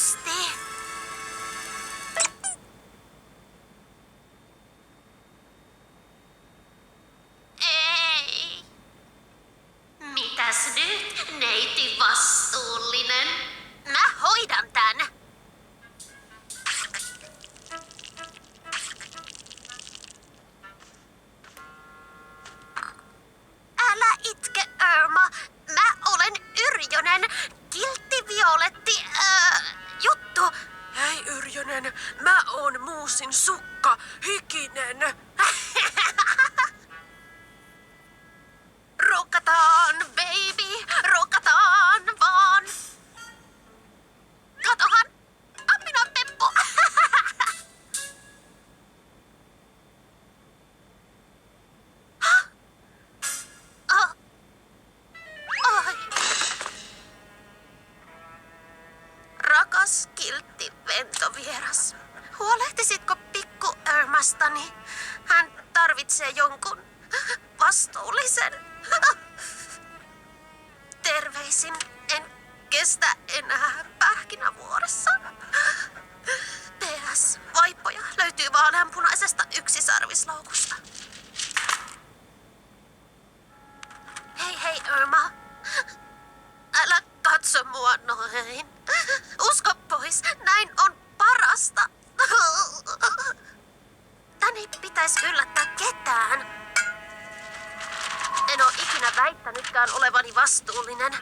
Tietysti. Ei. Mitäs nyt, neiti vastuullinen? Mä hoidan tän. Älä itke, Irma. Mä olen Yrjönen. Kiltti violetti, juttu. Hei Yrjönen, mä oon Muusin sukka, hikinen. Ruukataan, baby, ruukataan vaan. Katohan, appinan peppu. Ai. Rakas kiltti ventovieras, huolehtisitko pikku Irmastani? Hän tarvitsee jonkun vastuullisen. Terveisin, en kestä enää pähkinävuoressa. PS, vaippoja löytyy vaaleanpunaisesta yksisarvisloukusta. Hei Irma, älä katso mua noin. Usko pois, näin on parasta. Tän ei pitäisi yllättää ketään. En oo ikinä väittänytkään olevani vastuullinen.